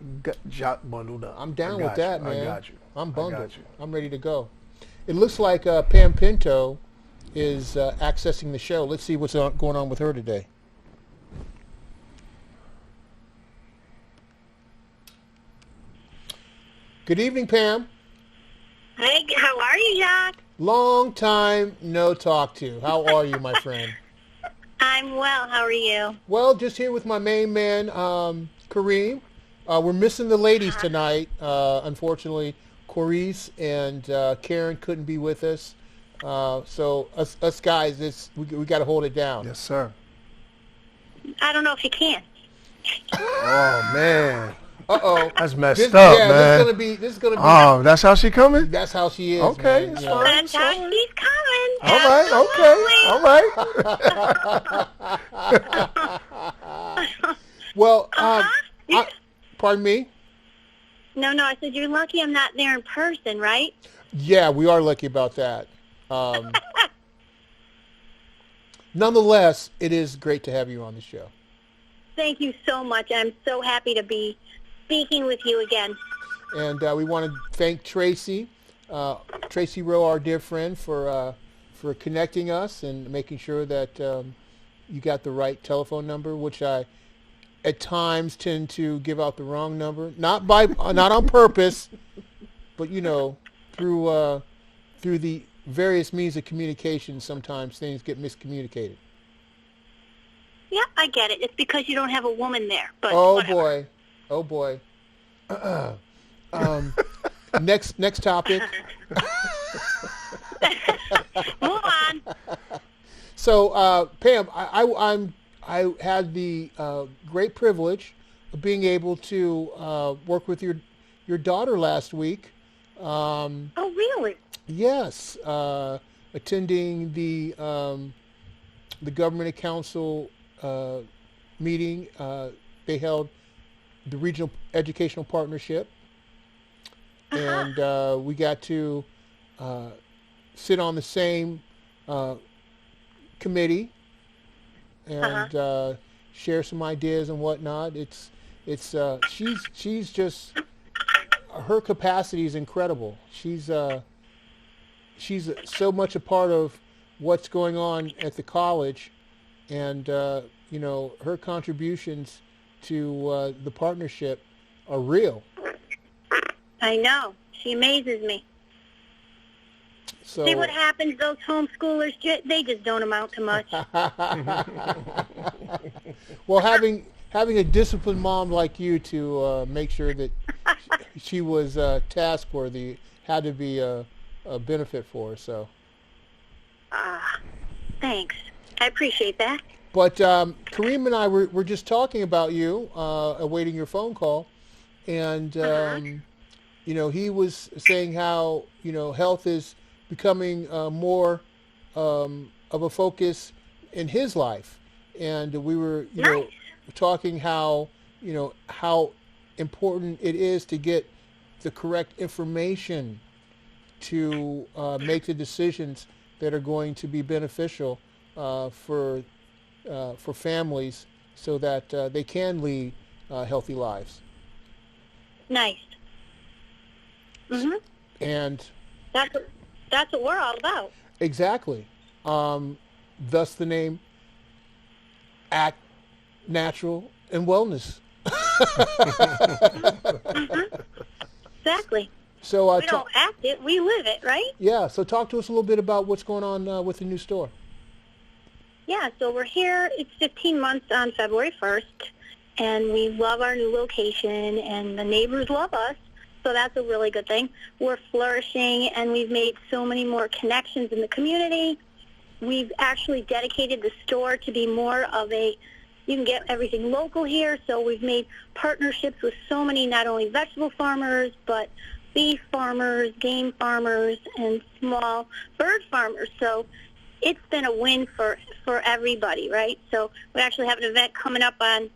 Speaker 2: Jacque Bundled Up.
Speaker 1: I'm down with that, man.
Speaker 2: I got you.
Speaker 1: I'm bundled.
Speaker 2: I got you.
Speaker 1: I'm ready to go. It looks like Pam Pinto is accessing the show. Let's see what's going on with her today. Good evening, Pam.
Speaker 7: Hey, how are you, Jacque?
Speaker 1: Long time no talk to. How are you, my friend?
Speaker 7: I'm well. How are you?
Speaker 1: Well, just here with my main man, Kareem. We're missing the ladies tonight. Unfortunately, Corrice and Karen couldn't be with us. So us guys, we got to hold it down.
Speaker 2: Yes, sir.
Speaker 7: I don't know if you can.
Speaker 2: Oh, man.
Speaker 1: Uh-oh.
Speaker 2: That's messed up, man.
Speaker 1: This is gonna be.
Speaker 2: Oh, that's how she coming?
Speaker 1: That's how she is.
Speaker 2: Okay,
Speaker 1: man.
Speaker 2: it's
Speaker 1: Yeah.
Speaker 2: fine.
Speaker 7: That's how she's coming.
Speaker 2: All right, okay, all right.
Speaker 1: Well, pardon me?
Speaker 7: No, I said you're lucky I'm not there in person, right?
Speaker 1: Yeah, we are lucky about that. Nonetheless, it is great to have you on the show.
Speaker 7: Thank you so much. I'm so happy to be speaking with you again.
Speaker 1: And we want to thank Tracy Rowe, our dear friend, for connecting us and making sure that you got the right telephone number, which I at times tend to give out the wrong number, not on purpose, but through the various means of communication, sometimes things get miscommunicated.
Speaker 7: Yeah, I get it. It's because you don't have a woman there. But
Speaker 1: Oh boy. Next topic.
Speaker 7: Move on.
Speaker 1: So, Pam, I had the great privilege of being able to work with your daughter last week.
Speaker 7: Oh, really?
Speaker 1: Yes, attending the government and council meeting. They held the Regional Educational Partnership, and we got to sit on the same committee and share some ideas and whatnot. She's just, her capacity is incredible. She's so much a part of what's going on at the college, and her contributions to the partnership are real.
Speaker 7: I know. She amazes me.
Speaker 1: So,
Speaker 7: see what happens, those homeschoolers, they just don't amount to much.
Speaker 1: well, having a disciplined mom like you to make sure that she was task-worthy had to be a benefit for her. So.
Speaker 7: Thanks. I appreciate that.
Speaker 1: But Kareem and I were just talking about you, awaiting your phone call, and he was saying how health is becoming more of a focus in his life, and we were talking how important it is to get the correct information to make the decisions that are going to be beneficial for families, so that they can lead healthy lives.
Speaker 7: Nice. Mhm.
Speaker 1: And
Speaker 7: that's what we're all about.
Speaker 1: Exactly. Thus the name Act Natural and Wellness.
Speaker 7: Exactly.
Speaker 1: So
Speaker 7: we don't act it, we live it, right?
Speaker 1: Yeah. So talk to us a little bit about what's going on with the new store.
Speaker 7: Yeah, so we're here. It's 15 months on February 1st, and we love our new location, and the neighbors love us, so that's a really good thing. We're flourishing, and we've made so many more connections in the community. We've actually dedicated the store to be more of you can get everything local here, so we've made partnerships with so many, not only vegetable farmers, but beef farmers, game farmers, and small bird farmers. So it's been a win for everybody, right? So we actually have an event coming up on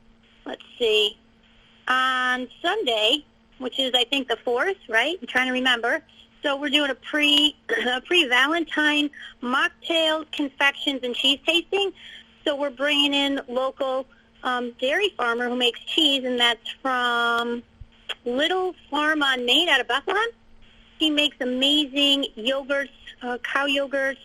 Speaker 7: Sunday, which is, I think, the 4th, right? I'm trying to remember. So we're doing a pre-Valentine mocktails, confections, and cheese tasting. So we're bringing in local dairy farmer who makes cheese, and that's from Little Farm on Main out of Bethlehem. He makes amazing yogurts, cow yogurts,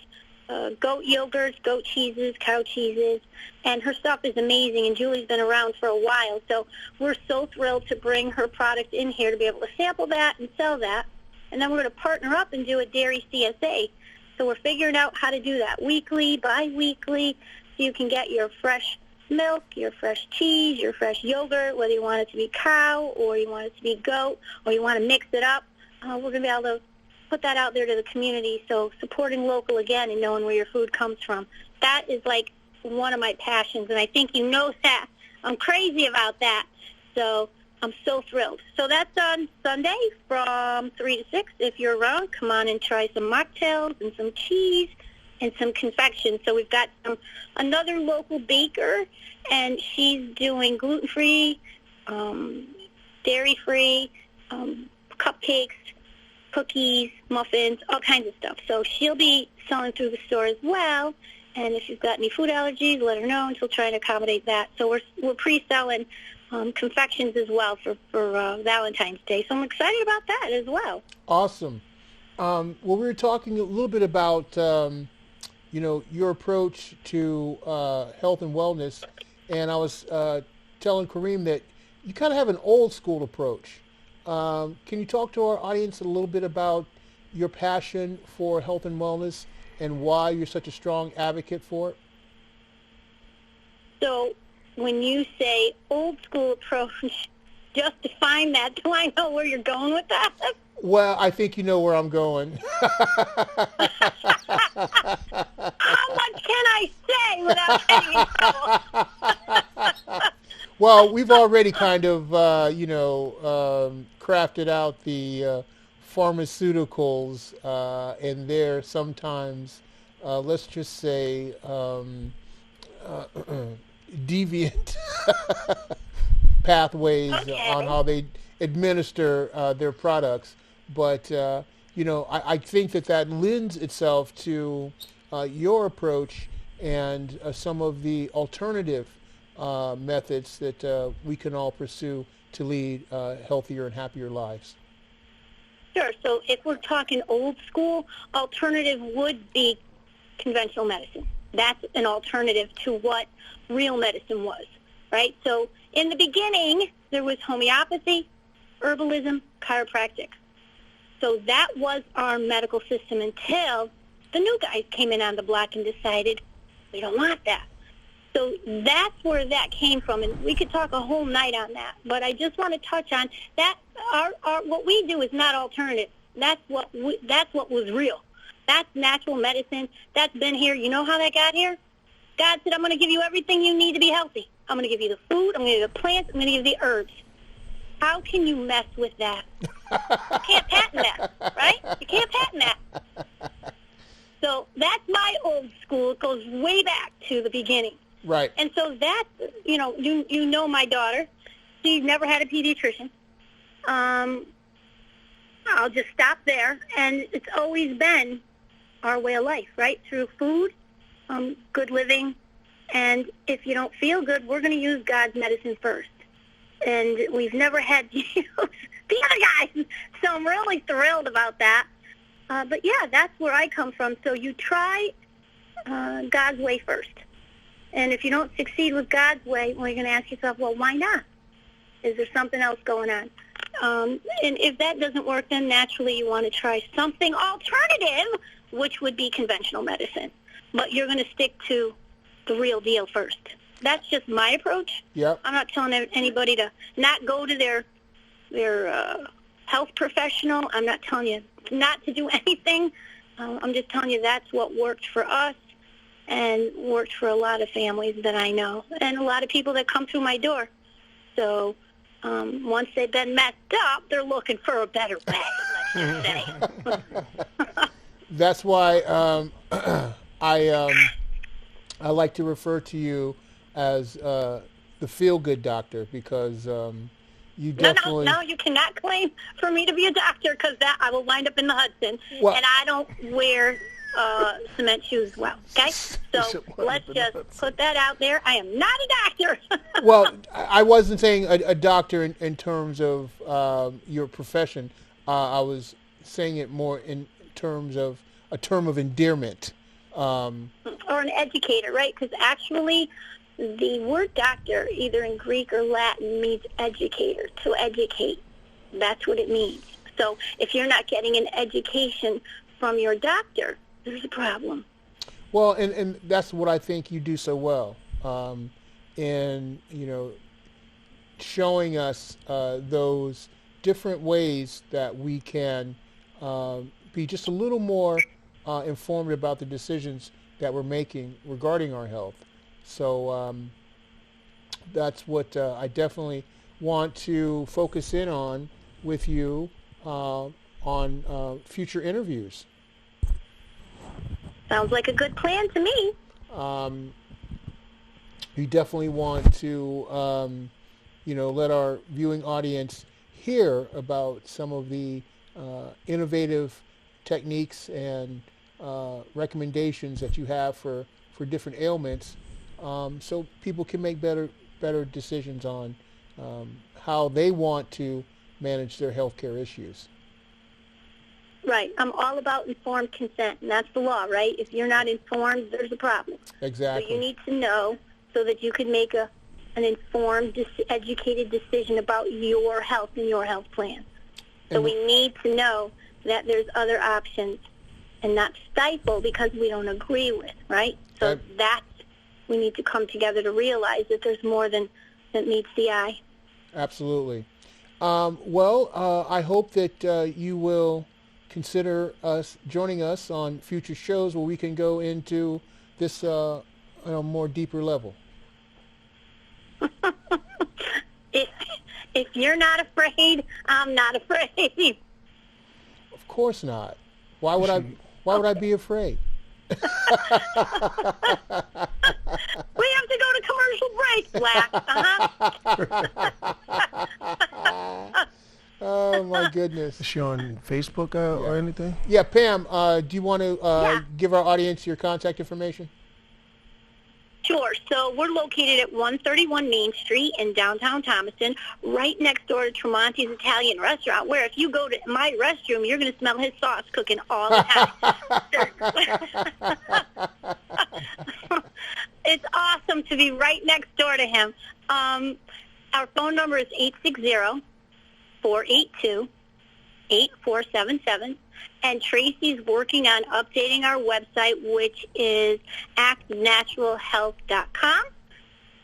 Speaker 7: goat yogurts, goat cheeses, cow cheeses, and her stuff is amazing, and Julie's been around for a while, so we're so thrilled to bring her product in here to be able to sample that and sell that, and then we're going to partner up and do a dairy CSA. So we're figuring out how to do that weekly, bi-weekly, so you can get your fresh milk, your fresh cheese, your fresh yogurt, whether you want it to be cow or you want it to be goat or you want to mix it up. We're going to be able to put that out there to the community. So supporting local again and knowing where your food comes from. That is like one of my passions, and I think you know that. I'm crazy about that. So I'm so thrilled. So that's on Sunday from 3 to 6. If you're around, come on and try some mocktails and some cheese and some confections. So we've got another local baker, and she's doing gluten-free, dairy-free, cupcakes, cookies, muffins, all kinds of stuff. So she'll be selling through the store as well. And if you've got any food allergies, let her know, and she'll try and accommodate that. So we're pre-selling confections as well for Valentine's Day. So I'm excited about that as well.
Speaker 1: Awesome. Well, we were talking a little bit about, your approach to health and wellness, and I was telling Kareem that you kind of have an old school approach. Can you talk to our audience a little bit about your passion for health and wellness and why you're such a strong advocate for it?
Speaker 7: So when you say old school approach, just define that. Do I know where you're going with that?
Speaker 1: Well, I think you know where I'm going.
Speaker 7: How much can I say without getting in trouble?
Speaker 1: Well, we've already kind of, crafted out the pharmaceuticals, and they're sometimes, let's just say, deviant pathways on how they administer their products. But, I think that lends itself to your approach and some of the alternative methods that we can all pursue to lead healthier and happier lives.
Speaker 7: Sure. So if we're talking old school, alternative would be conventional medicine. That's an alternative to what real medicine was, right? So in the beginning, there was homeopathy, herbalism, chiropractic. So that was our medical system until the new guys came in on the block and decided we don't want that. So that's where that came from, and we could talk a whole night on that. But I just want to touch on that. Our what we do is not alternative. That's what was real. That's natural medicine. That's been here. You know how that got here? God said, I'm going to give you everything you need to be healthy. I'm going to give you the food. I'm going to give you the plants. I'm going to give you the herbs. How can you mess with that? You can't patent that, right? You can't patent that. So that's my old school. It goes way back to the beginning.
Speaker 1: Right.
Speaker 7: And so that, you know my daughter. She's never had a pediatrician. I'll just stop there. And it's always been our way of life, right? Through food, good living. And if you don't feel good, we're going to use God's medicine first. And we've never had to use the other guys. So I'm really thrilled about that. But, yeah, that's where I come from. So you try God's way first. And if you don't succeed with God's way, well, you're going to ask yourself, well, why not? Is there something else going on? And if that doesn't work, then naturally you want to try something alternative, which would be conventional medicine. But you're going to stick to the real deal first. That's just my approach.
Speaker 1: Yep.
Speaker 7: I'm not telling anybody to not go to their health professional. I'm not telling you not to do anything. I'm just telling you that's what worked for us and worked for a lot of families that I know and a lot of people that come through my door. So once they've been messed up, they're looking for a better way, let's just say.
Speaker 1: That's why I like to refer to you as the feel-good doctor, because you definitely...
Speaker 7: No, you cannot claim for me to be a doctor, because that I will wind up in the Hudson, and I don't wear cement shoes well, okay? So let's just put that out there. I am not a doctor.
Speaker 1: Well, I wasn't saying a doctor in terms of your profession. I was saying it more in terms of a term of endearment.
Speaker 7: Or an educator, right? Because actually the word doctor, either in Greek or Latin, means educator, to educate. That's what it means. So if you're not getting an education from your doctor, there's a problem.
Speaker 1: Well, and that's what I think you do so well, in, showing us those different ways that we can be just a little more informed about the decisions that we're making regarding our health. So that's what I definitely want to focus in on with you on future interviews.
Speaker 7: Sounds like a good plan to me.
Speaker 1: You definitely want to, let our viewing audience hear about some of the innovative techniques and recommendations that you have for different ailments, so people can make better decisions on how they want to manage their healthcare issues.
Speaker 7: Right. I'm all about informed consent, and that's the law, right? If you're not informed, there's a problem.
Speaker 1: Exactly.
Speaker 7: So you need to know so that you can make an informed, educated decision about your health and your health plan. So we need to know that there's other options and not stifle because we don't agree with, right? So we need to come together to realize that there's more than meets the eye.
Speaker 1: Absolutely. I hope that you will consider joining us on future shows where we can go into this on a more deeper level.
Speaker 7: If you're not afraid, I'm not afraid.
Speaker 1: Of course not. Why would I be afraid?
Speaker 7: We have to go to commercial break, Black.
Speaker 1: Oh my goodness.
Speaker 2: Is she on Facebook or anything?
Speaker 1: Yeah, Pam, do you want to give our audience your contact information?
Speaker 7: Sure. So we're located at 131 Main Street in downtown Thomaston, right next door to Tremonti's Italian restaurant, where if you go to my restroom, you're going to smell his sauce cooking all the time. It's awesome to be right next door to him. Our phone number is 860-482-8477. And Tracy's working on updating our website, which is actnaturalhealth.com.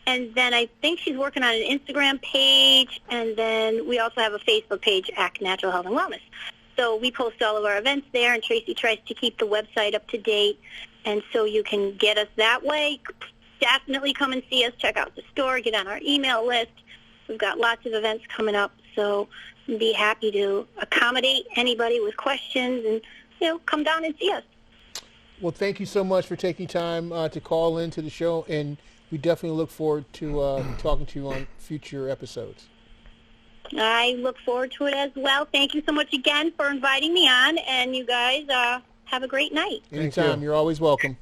Speaker 7: And then I think she's working on an Instagram page, and then we also have a Facebook page, Act Natural Health and Wellness. So we post all of our events there, and Tracy tries to keep the website up to date. And so you can get us that way. Definitely come and see us. Check out the store. Get on our email list. We've got lots of events coming up, so be happy to accommodate anybody with questions and, come down and see us.
Speaker 1: Well, thank you so much for taking time to call into the show, and we definitely look forward to talking to you on future episodes.
Speaker 7: I look forward to it as well. Thank you so much again for inviting me on, and you guys have a great night.
Speaker 1: Anytime. You're always welcome.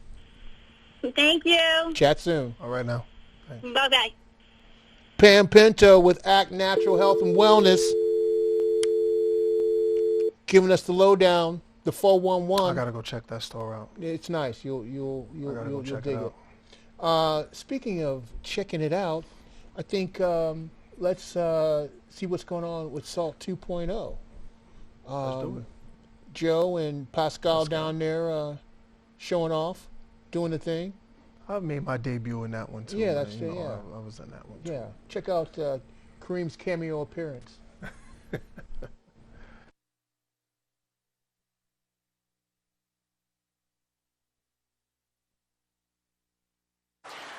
Speaker 7: Thank you.
Speaker 1: Chat soon.
Speaker 2: All right now.
Speaker 7: Thanks. Bye-bye.
Speaker 1: Pam Pinto with Act Natural Health and Wellness, giving us the lowdown, the 411.
Speaker 2: I gotta go check that store out.
Speaker 1: It's nice. You'll dig it. Speaking of checking it out, I think let's see what's going on with Salt 2.0.
Speaker 2: Let's do it.
Speaker 1: Joe and Pascal down there showing off, doing the thing.
Speaker 2: I've made my debut in that one too.
Speaker 1: Yeah,
Speaker 2: man.
Speaker 1: that's true. Yeah,
Speaker 2: I was in that one too.
Speaker 1: Yeah, check out Kareem's cameo appearance.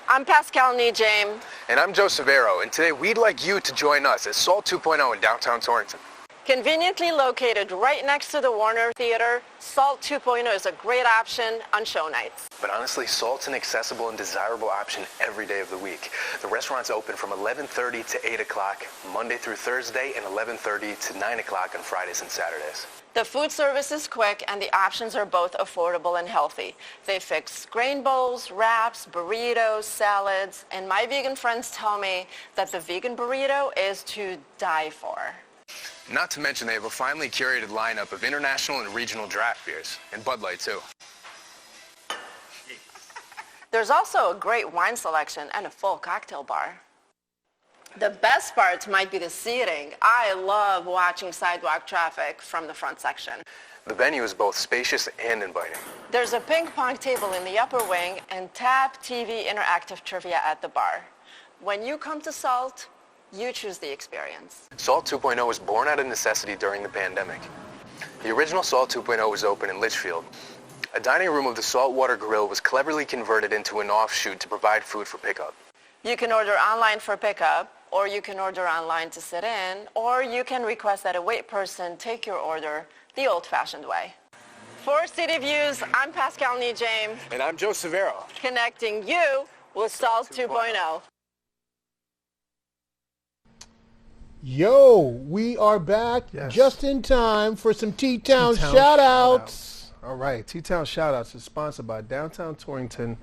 Speaker 8: I'm Pascal Nejame.
Speaker 9: And I'm Joe Severo, and today we'd like you to join us at Salt 2.0 in downtown Torrington.
Speaker 8: Conveniently located right next to the Warner Theater, Salt 2.0 is a great option on show nights.
Speaker 9: But honestly, Salt's an accessible and desirable option every day of the week. The restaurant's open from 11:30 to 8 o'clock, Monday through Thursday, and 11:30 to 9 o'clock on Fridays and Saturdays.
Speaker 8: The food service is quick, and the options are both affordable and healthy. They fix grain bowls, wraps, burritos, salads, and my vegan friends tell me that the vegan burrito is to die for.
Speaker 9: Not to mention they have a finely curated lineup of international and regional draft beers, and Bud Light too.
Speaker 8: There's also a great wine selection and a full cocktail bar. The best part might be the seating. I love watching sidewalk traffic from the front section.
Speaker 9: The venue is both spacious and inviting.
Speaker 8: There's a ping pong table in the upper wing and tap TV interactive trivia at the bar. When you come to SALT, you choose the experience.
Speaker 9: SALT 2.0 was born out of necessity during the pandemic. The original SALT 2.0 was open in Litchfield. A dining room of the Saltwater Grill was cleverly converted into an offshoot to provide food for pickup.
Speaker 8: You can order online for pickup, or you can order online to sit in, or you can request that a wait person take your order the old-fashioned way. For City Views, I'm Pascal James.
Speaker 9: And I'm Joe Severo.
Speaker 8: Connecting you with SALT 2.0.
Speaker 1: Yo, we are back just in time for some T-Town shout-outs.
Speaker 2: All right, T-Town shout-outs is sponsored by Downtown Torrington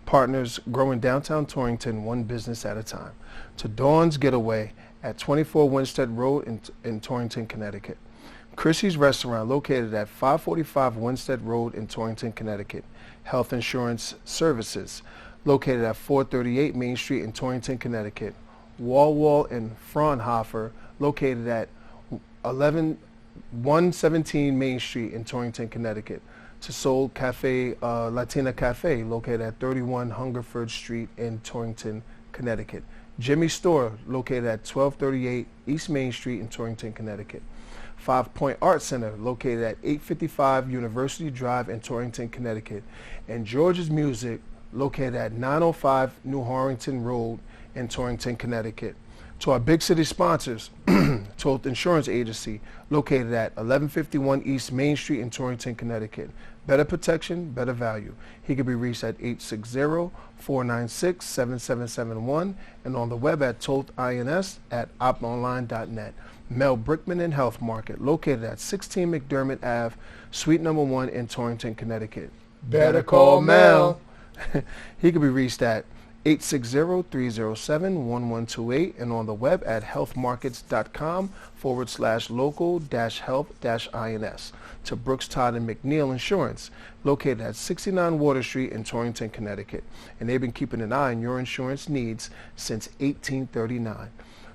Speaker 2: Partners, growing downtown Torrington one business at a time. To Dawn's Getaway at 24 Winstead Road in Torrington, Connecticut. Chrissy's Restaurant, located at 545 Winstead Road in Torrington, Connecticut. Health Insurance Services, located at 438 Main Street in Torrington, Connecticut. Wall and Fraunhofer, located at 117 Main Street in Torrington, Connecticut. To Soul Cafe, Latina Cafe, located at 31 Hungerford Street in Torrington, Connecticut. Jimmy's Store, located at 1238 East Main Street in Torrington, Connecticut. 5 Point Art Center, located at 855 University Drive in Torrington, Connecticut. And George's Music, located at 905 New Harrington Road in Torrington, Connecticut. To our big city sponsors, Toth Insurance Agency, located at 1151 East Main Street in Torrington, Connecticut. Better protection, better value. He can be reached at 860-496-7771 and on the web at tothins@oponline.net. Mel Brickman and Health Market, located at 16 McDermott Ave, Suite number 1 in Torrington, Connecticut.
Speaker 1: Better call Mel.
Speaker 2: He can be reached at 860-307-1128 and on the web at healthmarkets.com/local-health-ins. To Brooks, Todd and McNeil Insurance, located at 69 Water Street in Torrington, Connecticut. And they've been keeping an eye on your insurance needs since 1839.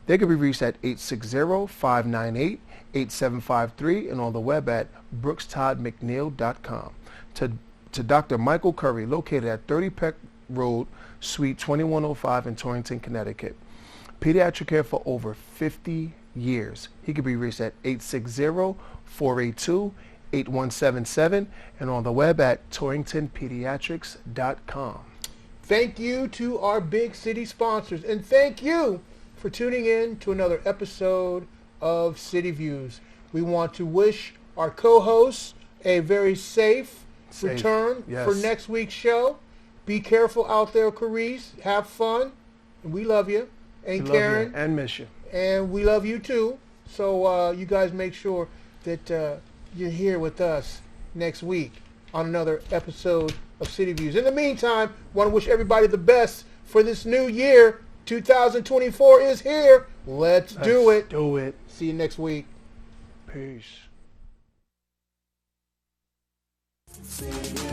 Speaker 2: They can be reached at 860-598-8753 and on the web at brookstoddmcneil.com. To Dr. Michael Curry, located at 30 Peck Road, Suite 2105 in Torrington, Connecticut. Pediatric care for over 50 years. He can be reached at 860-482-8177 and on the web at torringtonpediatrics.com.
Speaker 1: Thank you to our big city sponsors, and thank you for tuning in to another episode of City Views. We want to wish our co-hosts a very safe return for next week's show. Be careful out there, Kareem. Have fun. And we love you. And Karen.
Speaker 2: Love you and miss you.
Speaker 1: And we love you too. So you guys make sure that you're here with us next week on another episode of City Views. In the meantime, want to wish everybody the best for this new year. 2024 is here. Let's do it.
Speaker 2: Do it.
Speaker 1: See you next week.
Speaker 2: Peace.
Speaker 5: City Views.